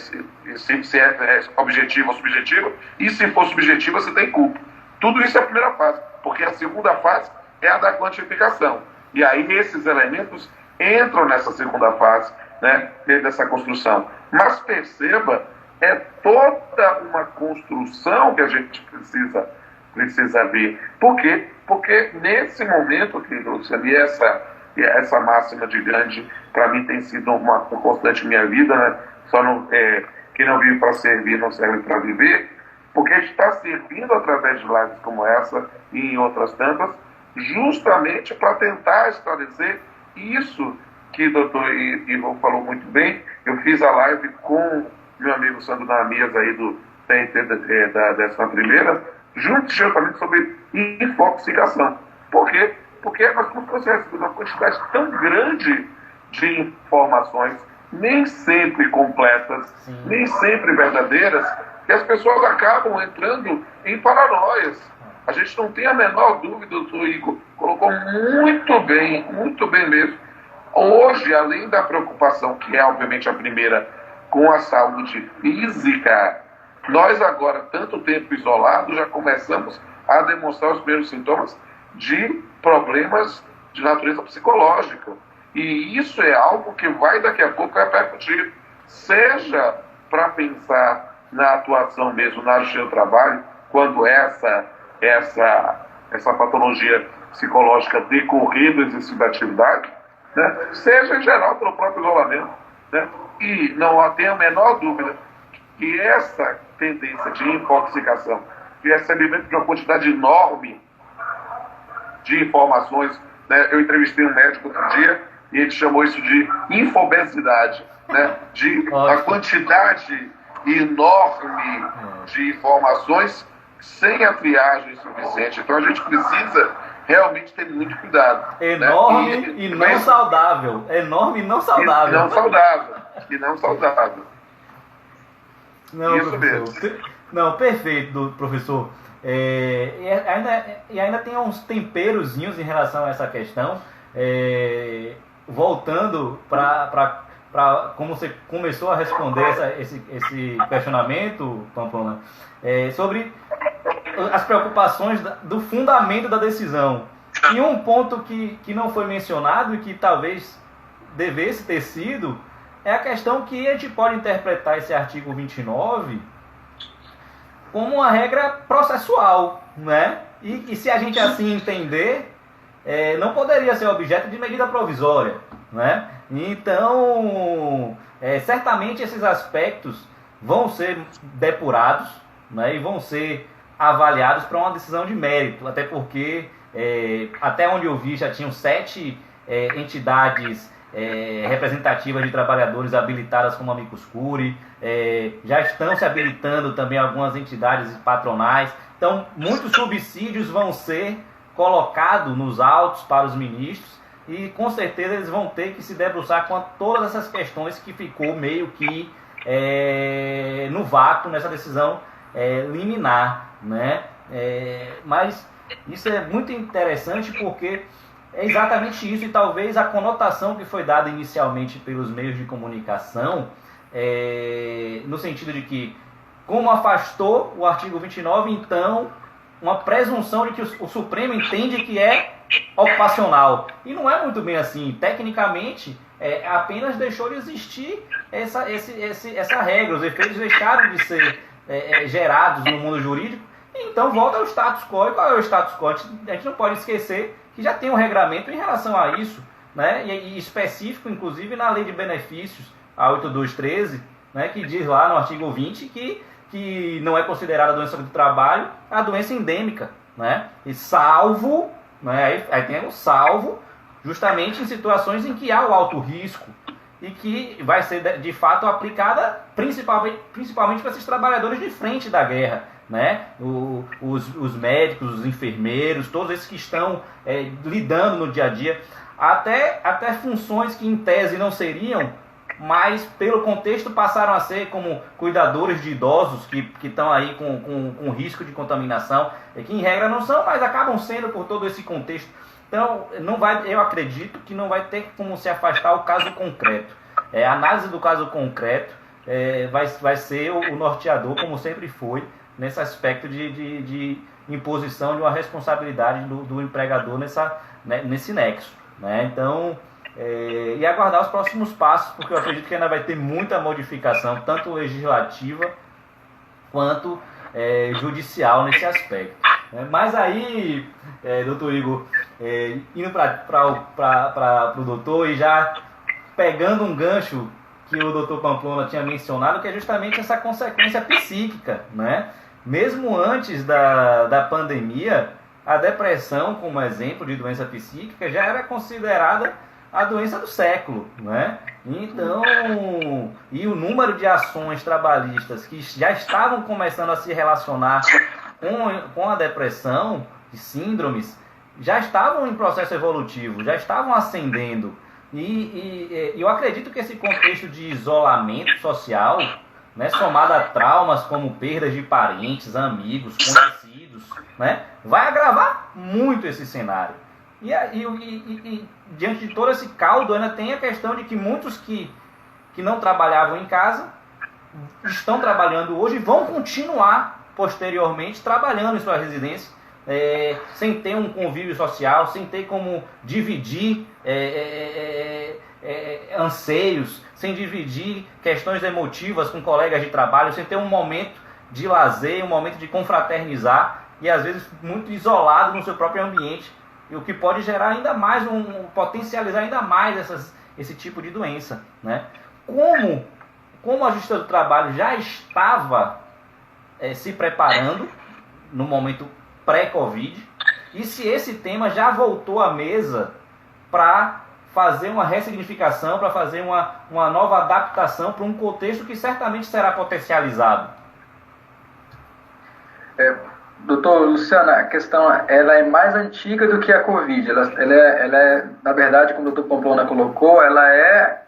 objetiva ou subjetiva, e se for subjetiva, se tem culpa. Tudo isso é a primeira fase, porque a segunda fase é a da quantificação. E aí esses elementos entram nessa segunda fase, né, dessa construção. Mas perceba, é toda uma construção que a gente precisa ver. Por quê? Porque nesse momento, querido Luciano, e essa máxima de Gandhi, para mim tem sido uma constante em minha vida, né? Só não, quem não vive para servir não serve para viver, porque a gente está servindo através de lives como essa e em outras tantas, justamente para tentar esclarecer isso que o doutor Ivo falou muito bem. Eu fiz a live com meu amigo Sandro Namias aí do TNT da 11ª, justamente sobre infoxicação. Por quê? Porque nós estamos recebendo uma quantidade tão grande de informações, nem sempre completas, sim, nem sempre verdadeiras, que as pessoas acabam entrando em paranoias. A gente não tem a menor dúvida, o doutor Igor colocou muito bem mesmo. Hoje, além da preocupação, que é obviamente a primeira, com a saúde física, nós agora, tanto tempo isolado, já começamos a demonstrar os primeiros sintomas de problemas de natureza psicológica. E isso é algo que vai daqui a pouco repercutir, seja para pensar na atuação mesmo na justiça do trabalho, quando essa patologia psicológica decorrer do exercício da atividade, né, seja em geral pelo próprio isolamento, né, e não tem a menor dúvida que essa tendência de intoxicação, de recebimento de uma quantidade enorme de informações, né, eu entrevistei um médico outro dia e ele chamou isso de infobesidade, né, de a quantidade enorme de informações sem a triagem suficiente. Então a gente precisa realmente ter muito cuidado. Enorme, né? E não saudável. Enorme e não saudável. E não saudável. Não, isso professor. mesmo. Não, perfeito, professor. E ainda tem uns temperozinhos em relação a essa questão. voltando para como você começou a responder esse questionamento, Pamplona, sobre as preocupações do fundamento da decisão. E um ponto que não foi mencionado e que talvez devesse ter sido é a questão que a gente pode interpretar esse artigo 29 como uma regra processual, né? E se a gente assim entender, não poderia ser objeto de medida provisória, né? Então, certamente esses aspectos vão ser depurados, né? E vão ser avaliados para uma decisão de mérito, até porque, até onde eu vi, já tinham 7 entidades representativas de trabalhadores habilitadas como amicus curiae, já estão se habilitando também algumas entidades patronais. Então, muitos subsídios vão ser colocados nos autos para os ministros e, com certeza, eles vão ter que se debruçar com todas essas questões que ficou meio que no vácuo nessa decisão liminar, né? Mas isso é muito interessante porque é exatamente isso, e talvez a conotação que foi dada inicialmente pelos meios de comunicação, no sentido de que, como afastou o artigo 29, então, uma presunção de que o Supremo entende que é ocupacional. E não é muito bem assim. Tecnicamente, apenas deixou de existir essa regra. Os efeitos deixaram de ser gerados no mundo jurídico. Então, volta ao status quo. E qual é o status quo? A gente não pode esquecer que já tem um regramento em relação a isso, né? E específico, inclusive, na Lei de Benefícios, a 8213, né? Que diz lá no artigo 20 que não é considerada doença do trabalho a doença endêmica, né? E salvo, né? Aí tem o salvo, justamente em situações em que há o alto risco e que vai ser, de fato, aplicada principalmente para esses trabalhadores de frente da guerra, né? Os médicos, os enfermeiros, todos esses que estão lidando no dia a dia, até funções que em tese não seriam, mas pelo contexto passaram a ser, como cuidadores de idosos que estão aí com risco de contaminação, que em regra não são, mas acabam sendo por todo esse contexto. Então, eu acredito que não vai ter como se afastar o caso concreto. A análise do caso concreto vai ser o norteador, como sempre foi, nesse aspecto de imposição de uma responsabilidade do empregador nesse nexo, né? Então, e aguardar os próximos passos, porque eu acredito que ainda vai ter muita modificação, tanto legislativa quanto judicial nesse aspecto. Mas aí, doutor Igor, indo para o doutor e já pegando um gancho que o doutor Pamplona tinha mencionado, que é justamente essa consequência psíquica, né? Mesmo antes da pandemia, a depressão, como exemplo de doença psíquica, já era considerada a doença do século, né? Então, e o número de ações trabalhistas que já estavam começando a se relacionar com a depressão, de síndromes, já estavam em processo evolutivo, já estavam ascendendo. E eu acredito que esse contexto de isolamento social, né, somado a traumas como perdas de parentes, amigos, conhecidos, né, vai agravar muito esse cenário. E diante de todo esse caldo, ainda tem a questão de que muitos que não trabalhavam em casa estão trabalhando hoje e vão continuar posteriormente trabalhando em sua residência, sem ter um convívio social, sem ter como dividir anseios, sem dividir questões emotivas com colegas de trabalho, sem ter um momento de lazer, um momento de confraternizar, e às vezes muito isolado no seu próprio ambiente, e o que pode gerar ainda mais, potencializar ainda mais esse tipo de doença, né? Como a Justiça do Trabalho já estava se preparando no momento pré-Covid, e se esse tema já voltou à mesa para fazer uma ressignificação, para fazer uma nova adaptação para um contexto que certamente será potencializado. Doutor Luciano, a questão ela é mais antiga do que a Covid. Ela é, na verdade, como o doutor Pamplona colocou, ela é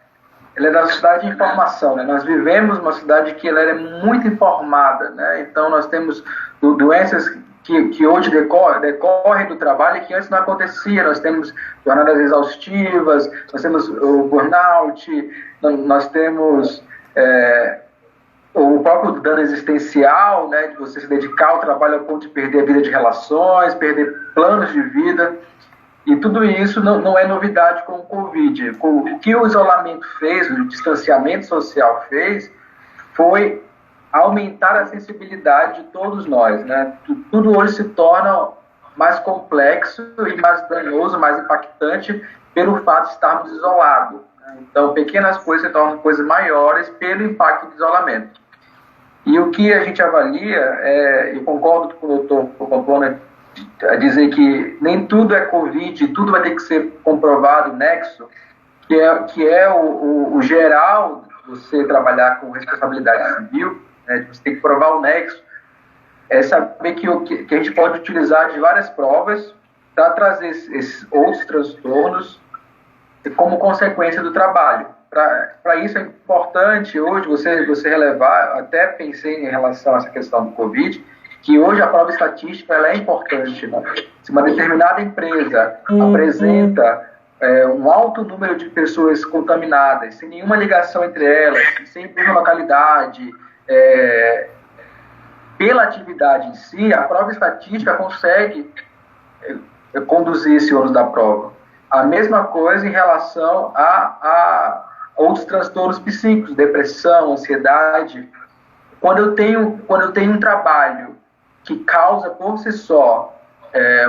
da sociedade de informação, né? Nós vivemos uma cidade que ela é muito informada, né? Então nós temos doenças que hoje decorre do trabalho e que antes não acontecia. Nós temos jornadas exaustivas, nós temos o burnout, nós temos o próprio dano existencial, né, de você se dedicar ao trabalho ao ponto de perder a vida de relações, perder planos de vida. E tudo isso não é novidade com o Covid. O que o isolamento fez, o distanciamento social fez, foi aumentar a sensibilidade de todos nós, né? Tudo hoje se torna mais complexo e mais danoso, mais impactante pelo fato de estarmos isolados, né? Então, pequenas coisas se tornam coisas maiores pelo impacto do isolamento. E o que a gente avalia, eu concordo com o doutor Pamplona a dizer que nem tudo é Covid, tudo vai ter que ser comprovado, nexo, que é o geral, você trabalhar com responsabilidade civil, né, você tem que provar o nexo, é saber que a gente pode utilizar de várias provas para trazer esses outros transtornos como consequência do trabalho. Para isso é importante hoje você relevar, até pensei em relação a essa questão do Covid, que hoje a prova estatística ela é importante, né? Se uma determinada empresa apresenta um alto número de pessoas contaminadas, sem nenhuma ligação entre elas, sem mesma localidade, pela atividade em si, a prova estatística consegue conduzir esse ônus da prova. A mesma coisa em relação a outros transtornos psíquicos, depressão, ansiedade. Quando eu tenho um trabalho que causa por si só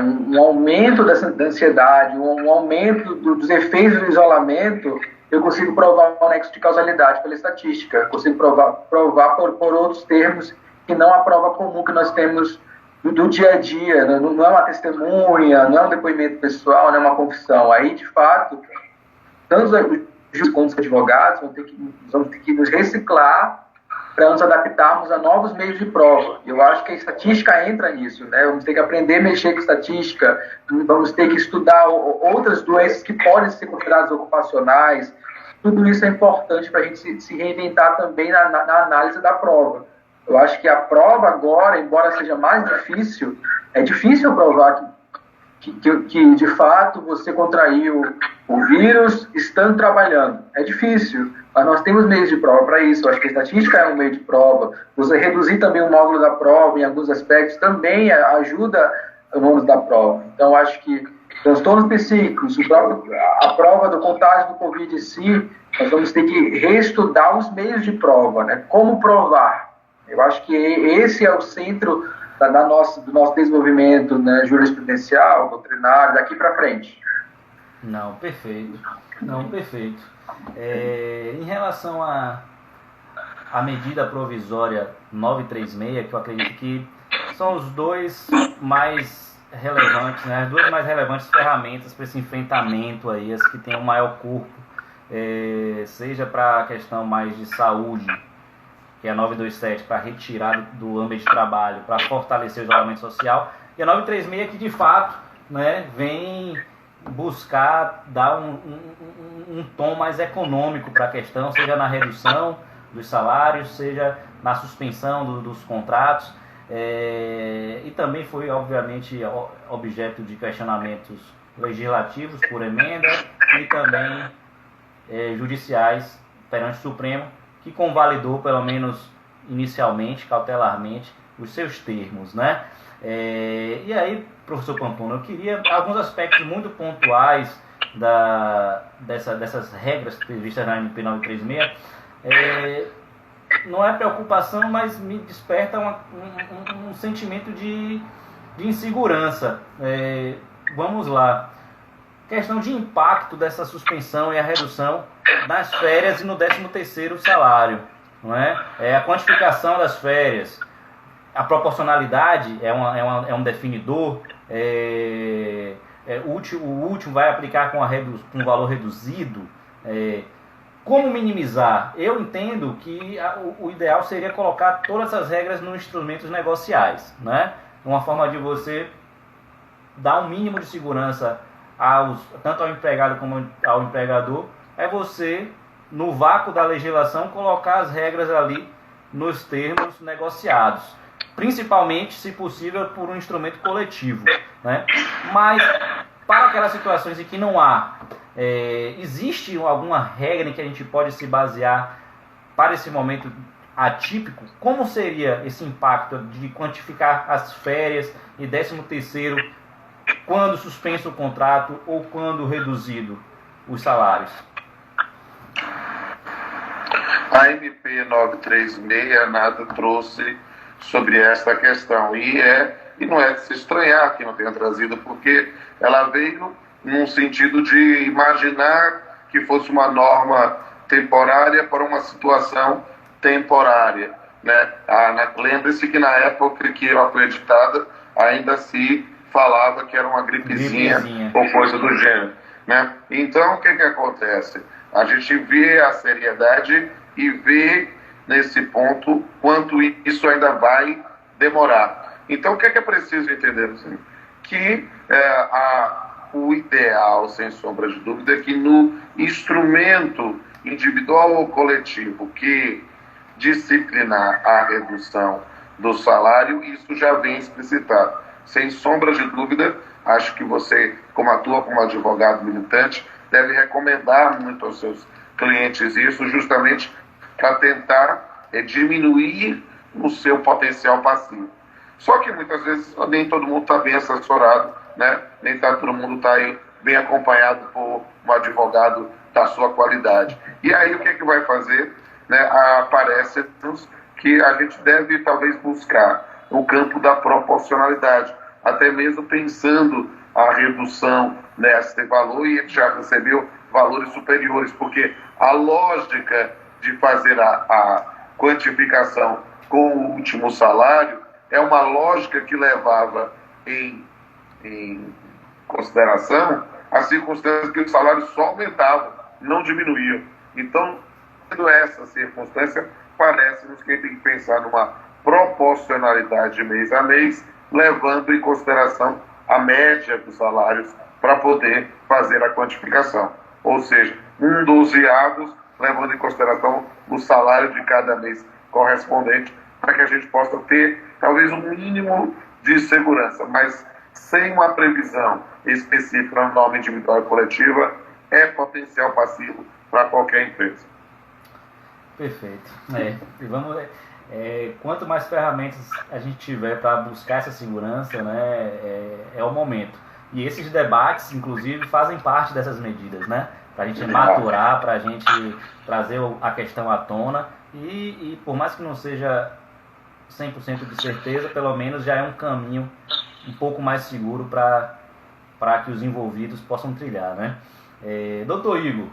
um aumento da ansiedade, um aumento dos efeitos do isolamento, eu consigo provar o nexo de causalidade pela estatística, consigo provar por outros termos que não a prova comum que nós temos do dia a dia, não é uma testemunha, não é um depoimento pessoal, não é uma confissão. Aí, de fato, tanto os quanto os advogados vamos ter que nos reciclar para nos adaptarmos a novos meios de prova. Eu acho que a estatística entra nisso, né? Vamos ter que aprender a mexer com estatística, vamos ter que estudar outras doenças que podem ser consideradas ocupacionais. Tudo isso é importante para a gente se reinventar também na análise da prova. Eu acho que a prova agora, embora seja mais difícil, é difícil provar que de fato você contraiu o vírus estando trabalhando. É difícil, mas nós temos meios de prova para isso. Eu acho que a estatística é um meio de prova. Você reduzir também o módulo da prova em alguns aspectos também ajuda o número da prova. Então, eu acho que transtornos psíquicos, a prova do contágio do Covid em si, nós vamos ter que reestudar os meios de prova, né? Como provar. Eu acho que esse é o centro do nosso desenvolvimento, né, jurisprudencial, doutrinário, daqui para frente. Não, perfeito. Em relação à medida provisória 936, que eu acredito que são os dois mais relevantes, né, as duas mais relevantes ferramentas para esse enfrentamento aí, as que têm o maior corpo, seja para a questão mais de saúde, que é a 927, para retirar do ambiente de trabalho, para fortalecer o isolamento social, e a 936 que de fato, né, vem buscar dar um tom mais econômico para a questão, seja na redução dos salários, seja na suspensão dos contratos, e também foi obviamente objeto de questionamentos legislativos por emenda e também judiciais perante o Supremo, que convalidou, pelo menos inicialmente, cautelarmente, os seus termos, né? E aí, professor Pamplona, eu queria alguns aspectos muito pontuais dessas regras previstas na MP 936. Não é preocupação, mas me desperta um sentimento de insegurança. Vamos lá. Questão de impacto dessa suspensão e a redução nas férias e no 13º salário, não é? A quantificação das férias, a proporcionalidade é um definidor, o último vai aplicar com um valor reduzido, como minimizar? Eu entendo que o ideal seria colocar todas as regras nos instrumentos negociais, né? Uma forma de você dar um mínimo de segurança tanto ao empregado como ao empregador, é você, no vácuo da legislação, colocar as regras ali nos termos negociados. principalmente, se possível, por um instrumento coletivo, né? Mas, para aquelas situações em que não há, existe alguma regra em que a gente pode se basear para esse momento atípico? Como seria esse impacto de quantificar as férias e 13º quando suspenso o contrato ou quando reduzido os salários? A MP 936 nada trouxe sobre esta questão e não é de se estranhar que não tenha trazido, porque ela veio num sentido de imaginar que fosse uma norma temporária para uma situação temporária, né? Lembre-se que na época que ela foi editada ainda se falava que era uma gripezinha ou coisa do gênero, né? Então o que acontece? A gente vê a seriedade e vê nesse ponto quanto isso ainda vai demorar. Então o que é preciso entender? Assim? Que o ideal, sem sombra de dúvida, é que no instrumento individual ou coletivo que disciplinar a redução do salário, isso já vem explicitado. Sem sombra de dúvida, acho que você, como atua como advogado militante, deve recomendar muito aos seus clientes isso, justamente para tentar diminuir o seu potencial passivo. Só que muitas vezes nem todo mundo está bem assessorado, né? Nem todo mundo está aí bem acompanhado por um advogado da sua qualidade. E aí o que vai fazer? Né? Aparece-nos que a gente deve talvez buscar o campo da proporcionalidade, até mesmo pensando a redução nesse valor, e ele já recebeu valores superiores, porque a lógica de fazer a quantificação com o último salário é uma lógica que levava em consideração as circunstâncias que o salário só aumentava, não diminuía. Então, tendo essa circunstância, parece-nos que tem que pensar numa proporcionalidade mês a mês, levando em consideração a média dos salários para poder fazer a quantificação. Ou seja, 1/12, levando em consideração o salário de cada mês correspondente, para que a gente possa ter talvez um mínimo de segurança, mas sem uma previsão específica na norma individual e coletiva, é potencial passivo para qualquer empresa. Perfeito. Quanto mais ferramentas a gente tiver para buscar essa segurança, né, é o momento. E esses debates, inclusive, fazem parte dessas medidas, né? Para a gente maturar, para a gente trazer a questão à tona e por mais que não seja 100% de certeza, pelo menos já é um caminho um pouco mais seguro para que os envolvidos possam trilhar, né? Doutor Igor,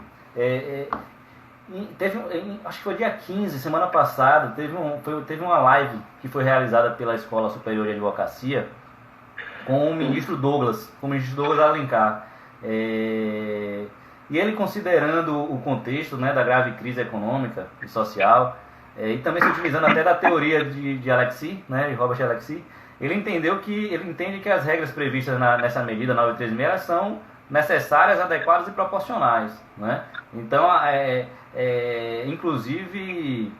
acho que foi dia 15, semana passada, teve uma live que foi realizada pela Escola Superior de Advocacia com o ministro Douglas Alencar. E ele, considerando o contexto, né, da grave crise econômica e social, e também se utilizando até da teoria de Alexis, né, de Robert Alexis, ele entende que as regras previstas nessa medida 936 são necessárias, adequadas e proporcionais, né? Então, inclusive,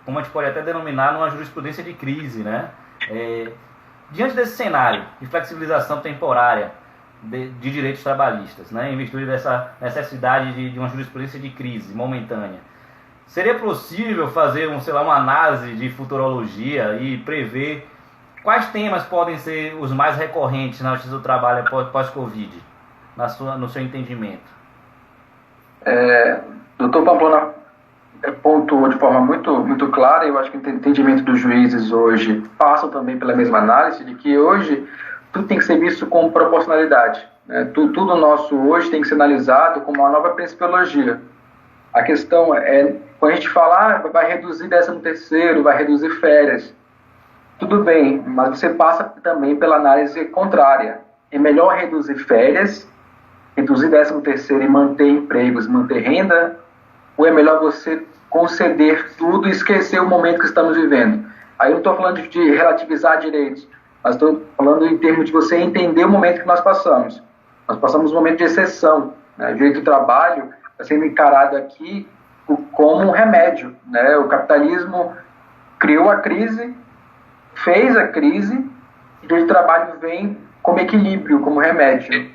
como a gente pode até denominar, numa jurisprudência de crise, né? Diante desse cenário de flexibilização temporária de direitos trabalhistas, né, em virtude dessa necessidade de uma jurisprudência de crise momentânea, seria possível fazer uma análise de futurologia e prever quais temas podem ser os mais recorrentes na justiça do trabalho pós-Covid, no seu entendimento? Doutor Pamplona pontuou de forma muito clara, eu acho que o entendimento dos juízes hoje passam também pela mesma análise, de que hoje tudo tem que ser visto com proporcionalidade, né? Tudo nosso hoje tem que ser analisado como uma nova principiologia. A questão é, quando a gente fala, vai reduzir 13º, vai reduzir férias, tudo bem, mas você passa também pela análise contrária. É melhor reduzir férias, reduzir 13º e manter empregos, manter renda, ou é melhor você conceder tudo e esquecer o momento que estamos vivendo? Aí eu não estou falando de relativizar direitos, mas estou falando em termos de você entender o momento que nós passamos. Nós passamos um momento de exceção, né? O direito do trabalho está sendo encarado aqui como um remédio, né? O capitalismo criou a crise, fez a crise, e o direito do trabalho vem como equilíbrio, como remédio.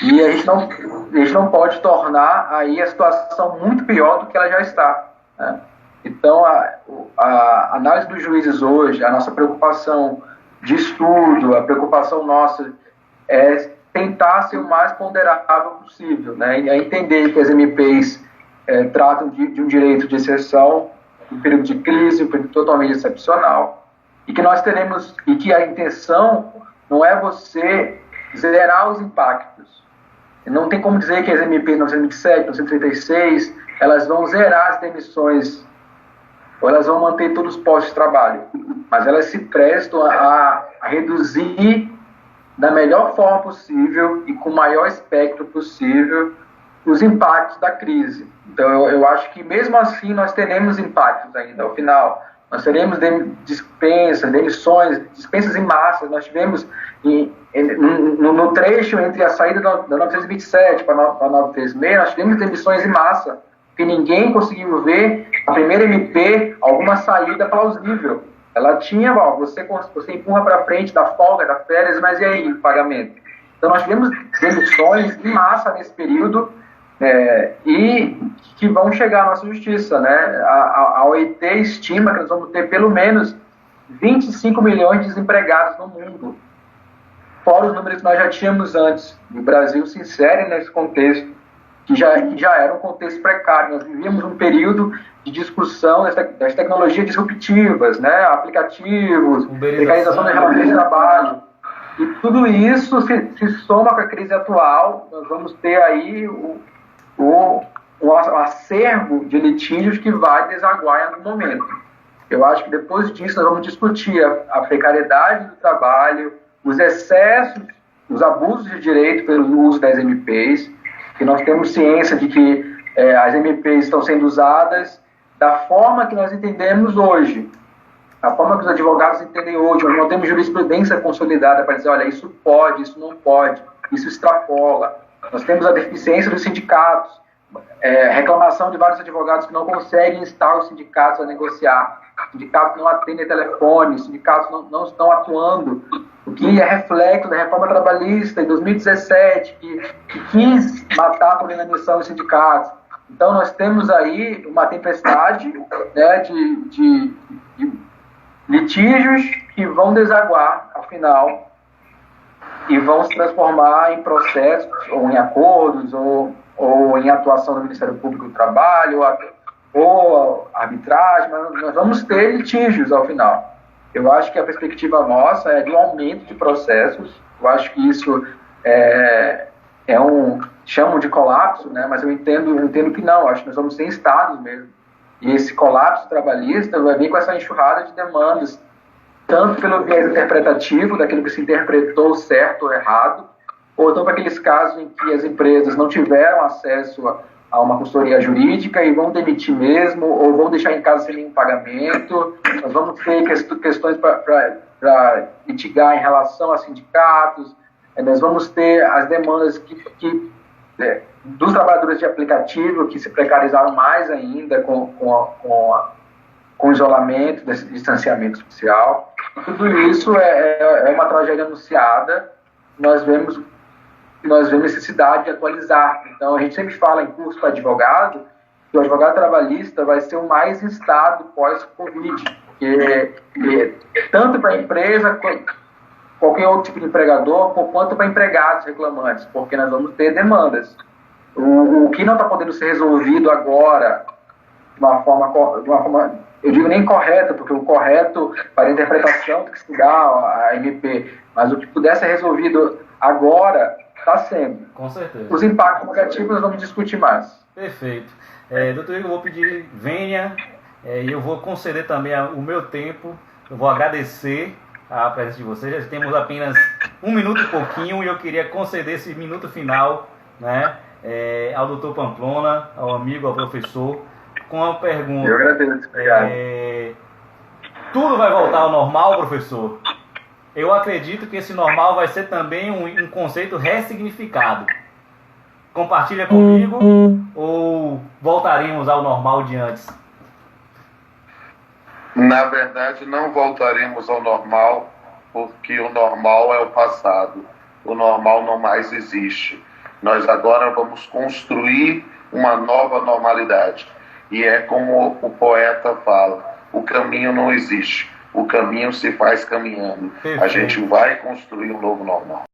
E a gente não pode tornar aí a situação muito pior do que ela já está, né? Então, a análise dos juízes hoje, a nossa preocupação de estudo, a preocupação nossa é tentar ser o mais ponderável possível, né? E entender que as MPs tratam de um direito de exceção, um período de crise, um período totalmente excepcional, e que nós teremos, e que a intenção não é você zerar os impactos. Não tem como dizer que as MPs 927, 936, elas vão zerar as demissões, ou elas vão manter todos os postos de trabalho, mas elas se prestam a reduzir da melhor forma possível e com o maior espectro possível os impactos da crise. Então, eu acho que mesmo assim nós teremos impactos ainda, ao final. Nós teremos demissões, dispensas em massa. Nós tivemos no trecho entre a saída da 927 para a 936, nós tivemos demissões em massa, porque ninguém conseguiu ver a primeira MP alguma saída plausível. Ela tinha, você empurra para frente da folga, da férias, mas e aí o pagamento? Então nós tivemos demissões em massa nesse período, e que vão chegar à nossa justiça, né? A OIT estima que nós vamos ter pelo menos 25 milhões de desempregados no mundo, fora os números que nós já tínhamos antes. O Brasil se insere nesse contexto, que já era um contexto precário. Nós vivíamos um período de discussão das tecnologias disruptivas, né? Aplicativos, precarização das relações de trabalho. E tudo isso se soma com a crise atual. Nós vamos ter aí um acervo de litígios que vai desaguar em algum momento. Eu acho que depois disso nós vamos discutir a precariedade do trabalho, os excessos, os abusos de direito pelo uso das MPs, que nós temos ciência de que as MPs estão sendo usadas da forma que nós entendemos hoje, a forma que os advogados entendem hoje. Nós não temos jurisprudência consolidada para dizer, olha, isso pode, isso não pode, isso extrapola. Nós temos a deficiência dos sindicatos, reclamação de vários advogados que não conseguem instar os sindicatos a negociar, sindicatos não atendem telefone, sindicatos não estão atuando, o que é reflexo da reforma trabalhista em 2017, que quis matar por inanição os sindicatos. Então nós temos aí uma tempestade, né, de litígios que vão desaguar, afinal, e vão se transformar em processos, ou em acordos, ou em atuação do Ministério Público do Trabalho, ou arbitragem, mas nós vamos ter litígios ao final. Eu acho que a perspectiva nossa é de um aumento de processos. Eu acho que isso chamam de colapso, né? Mas eu entendo que não. Eu acho que nós vamos ter estados mesmo. E esse colapso trabalhista vai vir com essa enxurrada de demandas, tanto pelo viés interpretativo, daquilo que se interpretou certo ou errado, ou então para aqueles casos em que as empresas não tiveram acesso a uma consultoria jurídica e vão demitir mesmo, ou vão deixar em casa sem nenhum pagamento. Nós vamos ter questões para litigar em relação a sindicatos. Nós vamos ter as demandas dos trabalhadores de aplicativo, que se precarizaram mais ainda com o isolamento, desse distanciamento social. Tudo isso é uma tragédia anunciada. Nós vemos necessidade de atualizar. Então, a gente sempre fala em curso para advogado, que o advogado trabalhista vai ser o mais instado pós-Covid, porque tanto para a empresa, qualquer outro tipo de empregador, quanto para empregados reclamantes, porque nós vamos ter demandas. O que não está podendo ser resolvido agora, de uma forma, eu digo nem correta, porque o correto para a interpretação tem que estudar a MP, mas o que puder ser resolvido agora, está sendo. Com certeza. Os impactos negativos nós vamos discutir mais. Perfeito. Doutor Igor, eu vou pedir, venha, e eu vou conceder também o meu tempo, eu vou agradecer a presença de vocês. Já temos apenas 1 minuto e pouquinho, e eu queria conceder esse minuto final, né, ao doutor Pamplona, ao amigo, ao professor, com a pergunta. Eu agradeço, obrigado. Tudo vai voltar ao normal, professor? Eu acredito que esse normal vai ser também um conceito ressignificado. Compartilha comigo ou voltaremos ao normal de antes? Na verdade, não voltaremos ao normal, porque o normal é o passado. O normal não mais existe. Nós agora vamos construir uma nova normalidade. E é como o poeta fala, o caminho não existe. O caminho se faz caminhando. Perfeito. A gente vai construir um novo normal.